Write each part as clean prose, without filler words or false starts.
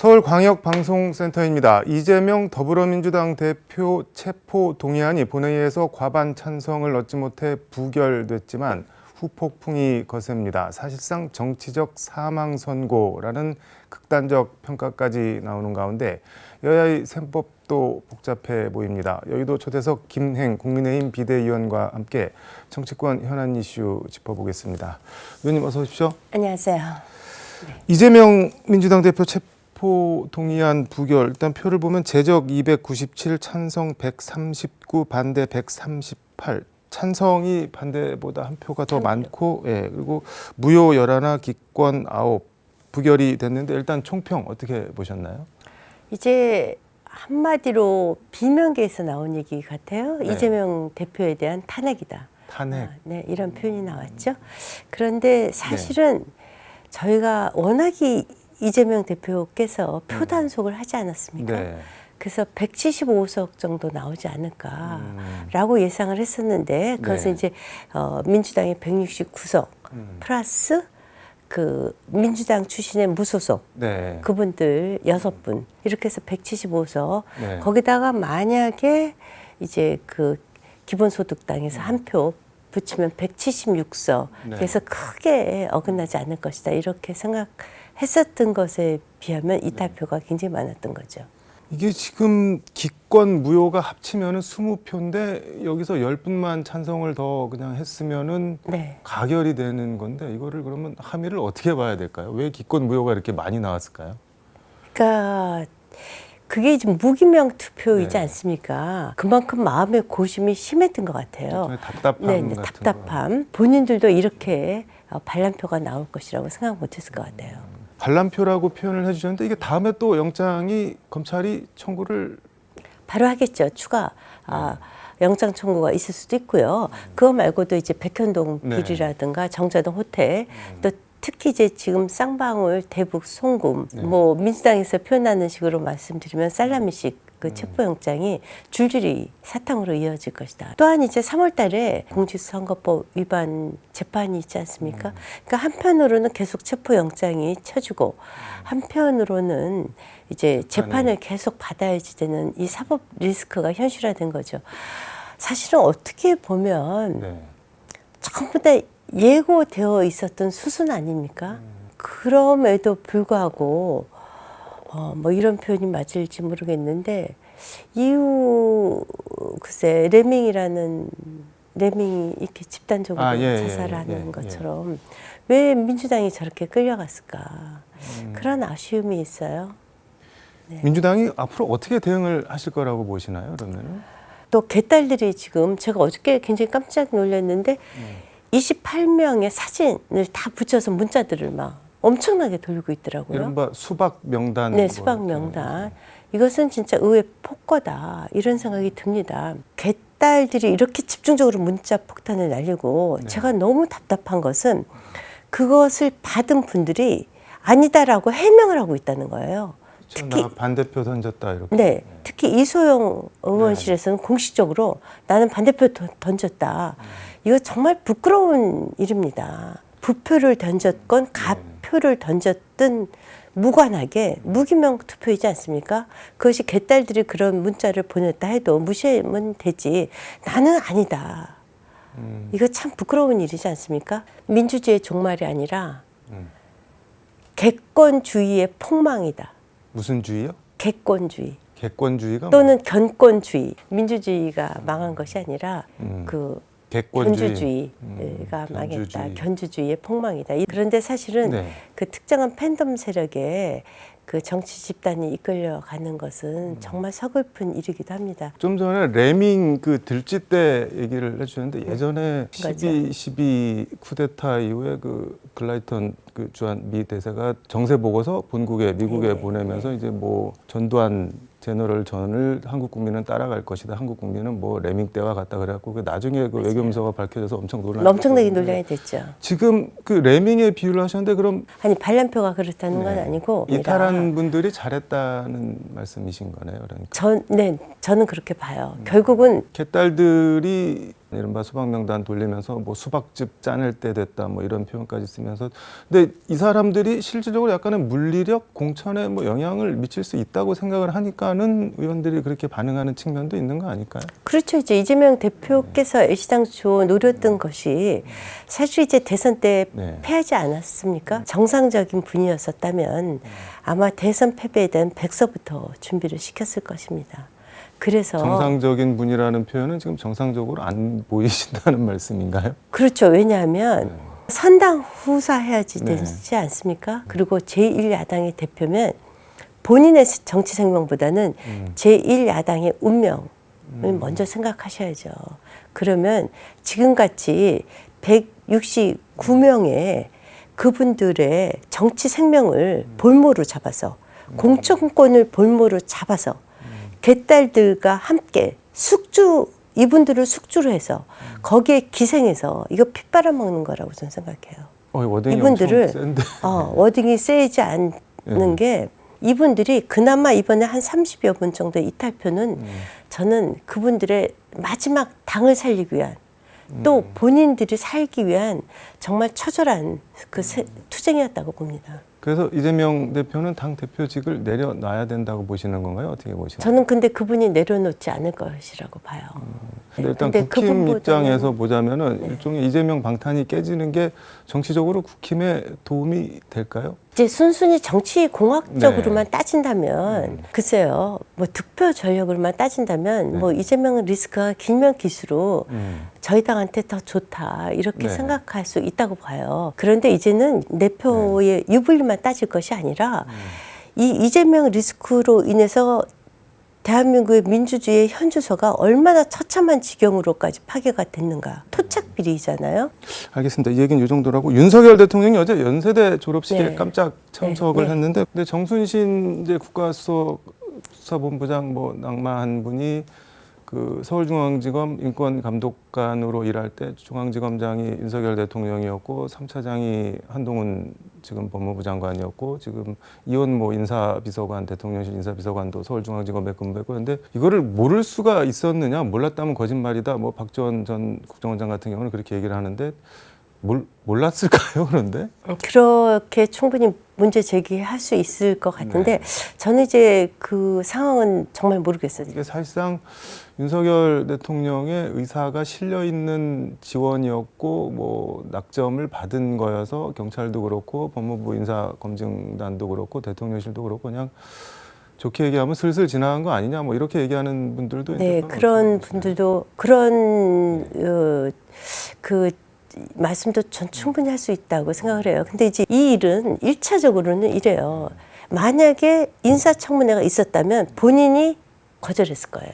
서울광역방송센터입니다. 이재명 더불어민주당 대표 체포 동의안이 본회의에서 과반 찬성을 얻지 못해 부결됐지만 후폭풍이 거셉니다. 사실상 정치적 사망 선고라는 극단적 평가까지 나오는 가운데 여야의 셈법도 복잡해 보입니다. 여의도 초대석 김행 국민의힘 비대위원과 함께 정치권 현안 이슈 짚어보겠습니다. 의원님 어서 오십시오. 안녕하세요. 네. 이재명 민주당 대표 체포 동의안 부결, 일단 표를 보면 제적 297, 찬성 139, 반대 138. 찬성이 반대보다 한 표가 더 많고, 예, 그리고 무효 11, 기권 9, 부결이 됐는데 일단 총평 어떻게 보셨나요? 이제 한마디로 비명계에서 나온 얘기 같아요. 네. 이재명 대표에 대한 탄핵이다. 탄핵. 네, 이런 표현이 나왔죠. 그런데 사실은 저희가 워낙에 이재명 대표께서 표 단속을 하지 않았습니까? 네. 그래서 175석 정도 나오지 않을까라고 예상을 했었는데 그것은 이제 민주당의 169석 플러스 그 민주당 출신의 무소속 그분들 6분 이렇게 해서 175석 거기다가 만약에 이제 그 기본소득당에서 한 표 붙이면 176석 그래서 크게 어긋나지 않을 것이다 이렇게 생각했었던 것에 비하면 이탈표가 굉장히 많았던 거죠. 이게 지금 기권 무효가 합치면은 20표인데 여기서 10분만 찬성을 더 그냥 했으면은 가결이 되는 건데 이거를 그러면 함의를 어떻게 봐야 될까요? 왜 기권 무효가 이렇게 많이 나왔을까요? 그러니까 그게 지금 무기명 투표이지 않습니까? 그만큼 마음의 고심이 심했던 것 같아요. 답답함 같은 답답함. 본인들도 이렇게 반란표가 나올 것이라고 생각 못했을 것 같아요. 반란표라고 표현을 해주셨는데 이게 다음에 또 영장이 검찰이 청구를 바로 하겠죠. 추가 영장 청구가 있을 수도 있고요. 그거 말고도 이제 백현동 비리라든가 정자동 호텔 또 특히 이제 지금 쌍방울, 대북, 송금 뭐 민주당에서 표현하는 식으로 말씀드리면 살라미식 그 체포영장이 줄줄이 사탕으로 이어질 것이다. 또한 이제 3월 달에 공직선거법 위반 재판이 있지 않습니까? 그러니까 한편으로는 계속 체포영장이 쳐지고 한편으로는 이제 재판을 계속 받아야지 되는 이 사법 리스크가 현실화된 거죠. 사실은 어떻게 보면 전부 다 예고되어 있었던 수순 아닙니까? 그럼에도 불구하고 뭐 이런 표현이 맞을지 모르겠는데 이후 글쎄 레밍이 이렇게 집단적으로 자살하는 것처럼 왜 민주당이 저렇게 끌려갔을까? 그런 아쉬움이 있어요. 민주당이 앞으로 어떻게 대응을 하실 거라고 보시나요? 그러면 또 개딸들이 지금 제가 어저께 굉장히 깜짝 놀랐는데 28명의 사진을 다 붙여서 문자들을 막 엄청나게 돌리고 있더라고요. 이른바 수박 명단. 네, 수박 명단. 이것은 진짜 의회 폭거다 이런 생각이 듭니다. 개딸들이 이렇게 집중적으로 문자 폭탄을 날리고 제가 너무 답답한 것은 그것을 받은 분들이 아니다라고 해명을 하고 있다는 거예요. 특히 반대표 던졌다 이렇게. 특히 이소영 의원실에서는 공식적으로 나는 반대표 던졌다. 이거 정말 부끄러운 일입니다. 부표를 던졌건 가표를 던졌든 무관하게 무기명 투표이지 않습니까? 그것이 개딸들이 그런 문자를 보냈다 해도 무시하면 되지. 나는 아니다. 이거 참 부끄러운 일이지 않습니까? 민주주의의 종말이 아니라 객권주의의 폭망이다. 무슨 주의요? 객권주의. 객권주의가 또는 견권주의. 민주주의가 망한 것이 아니라 그 견주주의가 망했다. 견주주의의 폭망이다. 그런데 사실은 그 특정한 팬덤 세력에 그 정치 집단이 이끌려가는 것은 정말 서글픈 일이기도 합니다. 좀 전에 레밍 그 들쥐 때 얘기를 해주셨는데 예전에 12 쿠데타 이후에 그 글라이턴 그 주한 미 대사가 정세 보고서 본국에 미국에 보내면서 이제 뭐 전두환 제너럴 전을 한국 국민은 따라갈 것이다. 한국 국민은 뭐 레밍 때와 같다 그래갖고 그 나중에 그 외교문서가 밝혀져서 엄청 엄청나게 논란이 됐죠. 지금 그 레밍에 비유를 하셨는데 그럼 아니 반란표가 그렇다는 건 아니고 이탈한 분들이 잘했다는 말씀이신 거네요. 그러니까 저는 그렇게 봐요. 결국은 개딸들이 이른바 수박 명단 돌리면서 뭐 수박즙 짜낼 때 됐다 뭐 이런 표현까지 쓰면서 근데 이 사람들이 실질적으로 약간의 물리력 공천에 뭐 영향을 미칠 수 있다고 생각을 하니까는 의원들이 그렇게 반응하는 측면도 있는 거 아닐까요? 그렇죠. 이제 이재명 대표께서 애시당초 노렸던 것이 사실 이제 대선 때 네. 패하지 않았습니까? 정상적인 분이었었다면 아마 대선 패배에 대한 백서부터 준비를 시켰을 것입니다. 그래서 정상적인 분이라는 표현은 지금 정상적으로 안 보이신다는 말씀인가요? 그렇죠. 왜냐하면 선당 후사해야지 네. 되지 않습니까? 그리고 제1야당의 대표면 본인의 정치 생명보다는 제1야당의 운명을 먼저 생각하셔야죠. 그러면 지금같이 169명의 그분들의 정치 생명을 볼모로 잡아서 공천권을 볼모로 잡아서 개딸들과 함께 이분들을 숙주로 해서 거기에 기생해서 이거 핏바람 먹는 거라고 저는 생각해요. 워딩이 이분들을 엄청 센데. 워딩이 세지 않는 게 이분들이 그나마 이번에 한 30여 분 정도의 이탈표는 저는 그분들의 마지막 당을 살리기 위한 또 본인들이 살기 위한 정말 처절한 그 투쟁이었다고 봅니다. 그래서 이재명 대표는 당 대표직을 내려놔야 된다고 보시는 건가요? 어떻게 보시나요? 저는 근데 그분이 내려놓지 않을 것이라고 봐요. 근데 일단 근데 국힘 그분보다는- 입장에서 보자면은 네. 일종의 이재명 방탄이 깨지는 게 정치적으로 국힘에 도움이 될까요? 이제 순순히 정치 공학적으로만 네. 따진다면 글쎄요, 뭐 득표 전력으로만 따진다면 네. 뭐 이재명 리스크가 길면 길수록 저희 당한테 더 좋다 이렇게 네. 생각할 수 있다고 봐요. 그런데 이제는 내표의 유불리만 따질 것이 아니라 이 이재명 리스크로 인해서 대한민국의 민주주의의 현주소가 얼마나 처참한 지경으로까지 파괴가 됐는가. 토착 비리잖아요. 알겠습니다. 이 얘기는 이 정도라고. 윤석열 대통령이 어제 연세대 졸업식에 네. 깜짝 참석을 네. 했는데, 근데 정순신 이제 국가수사본부장 뭐 낙마한 분이 그 서울중앙지검 인권감독관으로 일할 때 중앙지검장이 윤석열 대통령이었고 3차장이 한동훈 지금 법무부 장관이었고 지금 이원 뭐 인사비서관 대통령실 인사비서관도 서울중앙지검에 근무했고 그런데 이거를 모를 수가 있었느냐 몰랐다면 거짓말이다 뭐 박지원 전 국정원장 같은 경우는 그렇게 얘기를 하는데 몰랐을까요 그런데? 그렇게 충분히 문제 제기할 수 있을 것 같은데 저는 이제 그 상황은 정말 모르겠어요. 이게 사실상 윤석열 대통령의 의사가 실려 있는 지원이었고 뭐 낙점을 받은 거여서 경찰도 그렇고 법무부 인사검증단도 그렇고 대통령실도 그렇고 그냥 좋게 얘기하면 슬슬 지나간 거 아니냐 뭐 이렇게 얘기하는 분들도 네, 있는 그런 분들도 그런 그 말씀도 전 충분히 할 수 있다고 생각을 해요. 근데 이제 이 일은 1차적으로는 이래요. 만약에 인사청문회가 있었다면 본인이 거절했을 거예요.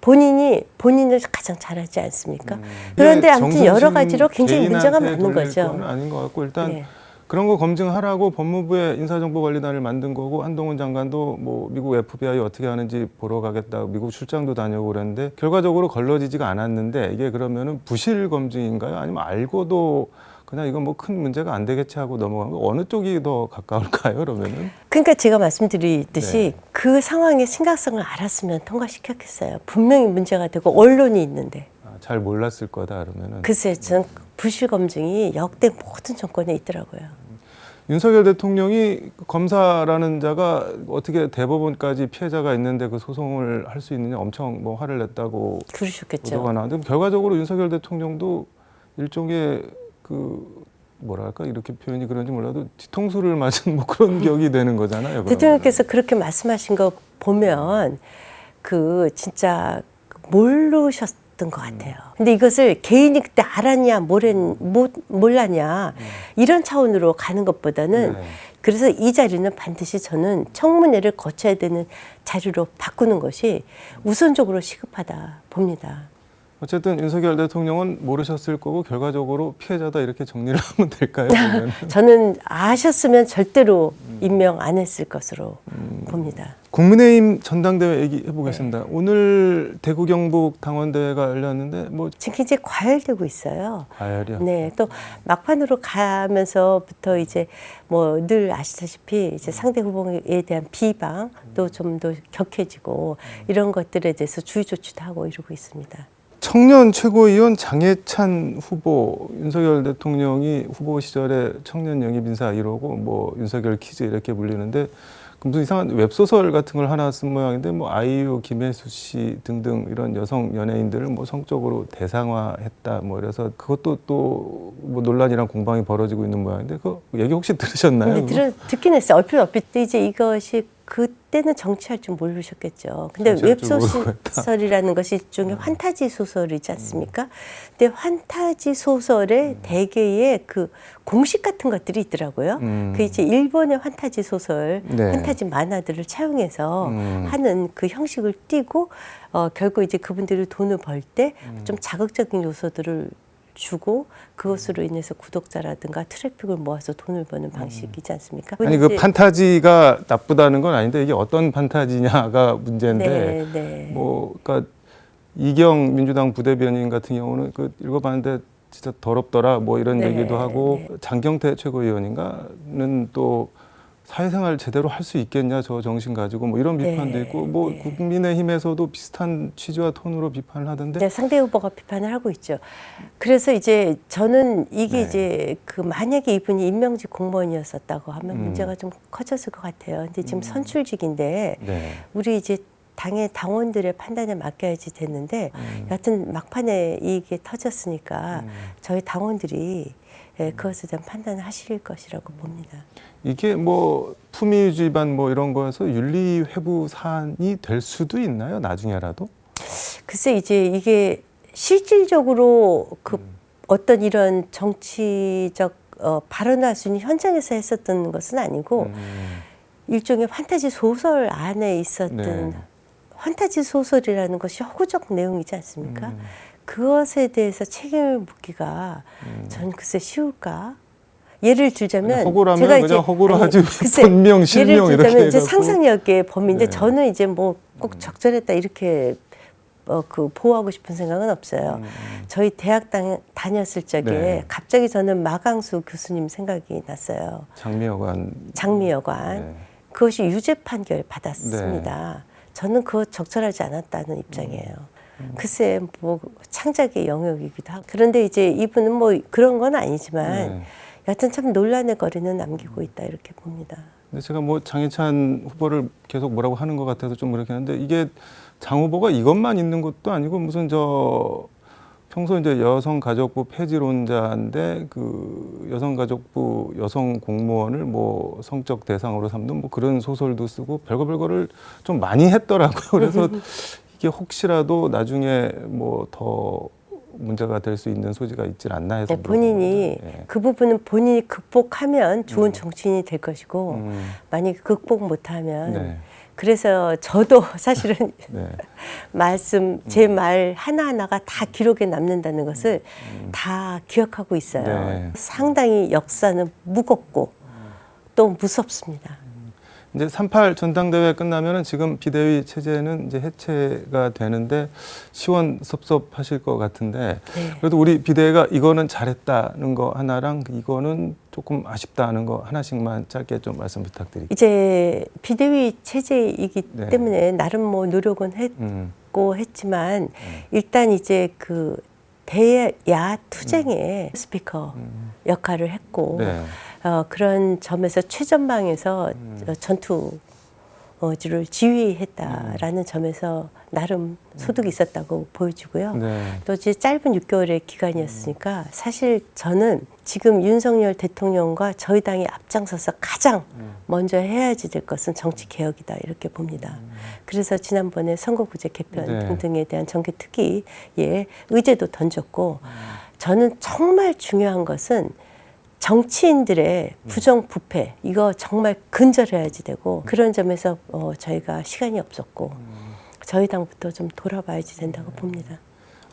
본인이 본인을 가장 잘하지 않습니까? 그런데 아무튼 여러 가지로 굉장히 문제가 많은 거죠. 건 아닌 것 같고 일단 네. 그런 거 검증하라고 법무부에 인사정보관리단을 만든 거고 한동훈 장관도 뭐 미국 FBI 어떻게 하는지 보러 가겠다고 미국 출장도 다녀오고 그랬는데 결과적으로 걸러지지가 않았는데 이게 그러면은 부실 검증인가요? 아니면 알고도 그냥 이건 뭐 큰 문제가 안 되겠지 하고 넘어간 거 어느 쪽이 더 가까울까요? 그러면은 그러니까 제가 말씀드리듯이 네. 그 상황의 심각성을 알았으면 통과시켰겠어요. 분명히 문제가 되고 언론이 있는데. 잘 몰랐을 거다 그러면은 글쎄, 전 부실 검증이 역대 모든 정권에 있더라고요. 윤석열 대통령이 검사라는 자가 어떻게 대법원까지 피해자가 있는데 그 소송을 할 수 있느냐 엄청 뭐 화를 냈다고 그러셨겠죠. 보도가 나왔는데 결과적으로 윤석열 대통령도 일종의 그 뭐랄까 이렇게 표현이 그런지 몰라도 뒤통수를 맞은 뭐 그런 격이 되는 거잖아요. 대통령께서 그렇게 말씀하신 거 보면 그 진짜 모르셨던 것 같아요. 근데 이것을 개인이 그때 알았냐 몰랐냐 이런 차원으로 가는 것보다는 네. 그래서 이 자리는 반드시 저는 청문회를 거쳐야 되는 자리로 바꾸는 것이 우선적으로 시급하다 봅니다. 어쨌든 윤석열 대통령은 모르셨을 거고 결과적으로 피해자다 이렇게 정리를 하면 될까요? 그러면? 저는 아셨으면 절대로 임명 안 했을 것으로 봅니다. 국민의힘 전당대회 얘기해 보겠습니다. 오늘 대구 경북 당원대회가 열렸는데 뭐 지금 굉장히 과열되고 있어요. 과열이요. 네, 또 막판으로 가면서부터 이제 뭐 늘 아시다시피 이제 상대 후보에 대한 비방도 좀 더 격해지고 이런 것들에 대해서 주의 조치도 하고 이러고 있습니다. 청년 최고위원 장해찬 후보, 윤석열 대통령이 후보 시절에 청년 영입 인사 1호고 뭐 윤석열 키즈 이렇게 불리는데 무슨 이상한 웹소설 같은 걸 하나 쓴 모양인데 뭐 아이유, 김혜수 씨 등등 이런 여성 연예인들을 뭐 성적으로 대상화했다 뭐 이래서 그것도 또 뭐 논란이랑 공방이 벌어지고 있는 모양인데 그 얘기 혹시 들으셨나요? 네, 듣긴 했어요. 얼핏 이제 이것이 그때는 정치할 줄 모르셨겠죠. 근데 웹소설이라는 것이 일종의 환타지 소설이지 않습니까? 근데 환타지 소설에 대개의 그 공식 같은 것들이 있더라고요. 그 이제 일본의 환타지 소설, 네. 환타지 만화들을 차용해서 하는 그 형식을 띠고 결국 이제 그분들이 돈을 벌 때 좀 자극적인 요소들을 주고 그것으로 인해서 구독자라든가 트래픽을 모아서 돈을 버는 방식이지 않습니까? 아니 그 판타지가 나쁘다는 건 아닌데 이게 어떤 판타지냐가 문제인데 네. 뭐 그러니까 이경 민주당 부대변인 같은 경우는 그 읽어봤는데 진짜 더럽더라 뭐 이런 얘기도 하고 장경태 최고위원인가는 또 사회생활 제대로 할 수 있겠냐 저 정신 가지고 뭐 이런 비판도 있고 뭐 국민의힘에서도 비슷한 취지와 톤으로 비판을 하던데 네, 상대 후보가 비판을 하고 있죠. 그래서 이제 저는 이게 이제 그 만약에 이분이 임명직 공무원이었었다고 하면 문제가 좀 커졌을 것 같아요. 근데 지금 선출직인데 우리 이제 당의 당원들의 판단에 맡겨야지 됐는데 여하튼 막판에 이게 터졌으니까 저희 당원들이 그것에 대한 판단을 하실 것이라고 봅니다. 이게 뭐 품위유지 위반 뭐 이런 거에서 윤리 회부 사안이 될 수도 있나요? 나중에라도? 글쎄 이제 이게 실질적으로 그 어떤 이런 정치적 발언할 수 있는 현장에서 했었던 것은 아니고 일종의 판타지 소설 안에 있었던 판타지 소설이라는 것이 허구적 내용이지 않습니까? 그것에 대해서 책임을 묻기가 저는 글쎄 쉬울까? 예를 들자면 허구라면 제가 이제 그냥 허구로 하지 본명 실명 예를 이렇게 들자면 이제 해갖고. 상상력의 범위인데 저는 이제 뭐 꼭 적절했다 이렇게 그 보호하고 싶은 생각은 없어요. 저희 대학 다녔을 적에 갑자기 저는 마강수 교수님 생각이 났어요. 장미여관. 그것이 유죄 판결 받았습니다. 저는 그거 적절하지 않았다는 입장이에요. 글쎄 뭐 창작의 영역이기도 하고 그런데 이제 이분은 뭐 그런 건 아니지만 여하튼 참 논란의 거리는 남기고 있다 이렇게 봅니다. 근데 제가 뭐 장해찬 후보를 계속 뭐라고 하는 것 같아서 좀 그렇긴 한데 이게 장 후보가 이것만 있는 것도 아니고 무슨 저 평소 이제 여성가족부 폐지론자인데 그 여성가족부 여성 공무원을 뭐 성적 대상으로 삼는 뭐 그런 소설도 쓰고 별거를 좀 많이 했더라고요. 그래서 이게 혹시라도 나중에 뭐 더 문제가 될 수 있는 소지가 있질 않나 해서 본인이 그 부분은 본인이 극복하면 좋은 정치인이 될 것이고 만약에 극복 못하면 그래서 저도 사실은 제 말 하나하나가 다 기록에 남는다는 것을 다 기억하고 있어요. 상당히 역사는 무겁고 또 무섭습니다. 이제 3.8 전당대회 끝나면은 지금 비대위 체제는 이제 해체가 되는데 시원섭섭하실 것 같은데 그래도 우리 비대위가 이거는 잘했다는 거 하나랑 이거는 조금 아쉽다는 거 하나씩만 짧게 좀 말씀 부탁드릴게요. 이제 비대위 체제이기 때문에 나름 뭐 노력은 했고 했지만 일단 이제 그 대야 투쟁의 스피커 역할을 했고 그런 점에서 최전방에서 전투를 지휘했다라는 점에서 나름 소득이 있었다고 보여지고요. 또 이제 짧은 6개월의 기간이었으니까 사실 저는 지금 윤석열 대통령과 저희 당이 앞장서서 가장 먼저 해야지 될 것은 정치 개혁이다 이렇게 봅니다. 그래서 지난번에 선거구제 개편 등등에 대한 정개특위에 의제도 던졌고 저는 정말 중요한 것은 정치인들의 부정부패 이거 정말 근절해야지 되고 그런 점에서 저희가 시간이 없었고 저희 당부터 좀 돌아봐야지 된다고 봅니다.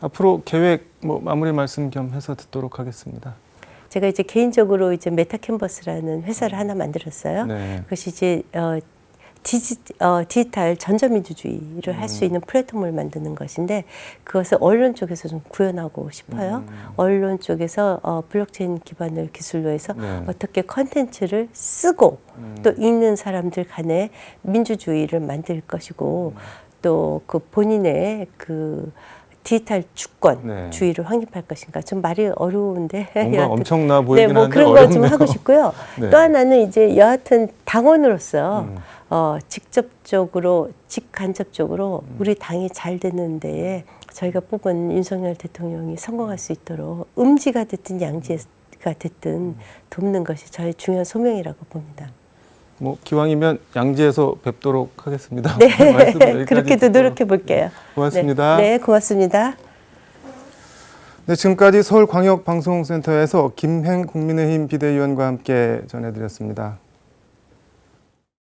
앞으로 계획 뭐 마무리 말씀 겸 해서 듣도록 하겠습니다. 제가 이제 개인적으로 이제 메타캔버스라는 회사를 하나 만들었어요. 그것이 이제 디지털 전자민주주의를 할 수 있는 플랫폼을 만드는 것인데 그것을 언론 쪽에서 좀 구현하고 싶어요. 언론 쪽에서 블록체인 기반을 기술로 해서 어떻게 컨텐츠를 쓰고 또 읽는 사람들 간에 민주주의를 만들 것이고 또 그 본인의 그 디지털 주권 네. 주의를 확립할 것인가. 좀 말이 어려운데 뭔가 여하튼 엄청나 보이긴 네, 뭐 한데 그런 거 좀 어렵네요. 하고 싶고요. 네. 또 하나는 이제 여하튼 당원으로서 직접적으로 직간접적으로 우리 당이 잘 되는 데에 저희가 뽑은 윤석열 대통령이 성공할 수 있도록 음지가 됐든 양지가 됐든 돕는 것이 저의 중요한 소명이라고 봅니다. 뭐 기왕이면 양지에서 뵙도록 하겠습니다. 네, 말씀 여기까지 그렇게도 듣도록. 노력해 볼게요. 고맙습니다. 네, 고맙습니다. 네, 지금까지 서울광역방송센터에서 김행 국민의힘 비대위원과 함께 전해드렸습니다.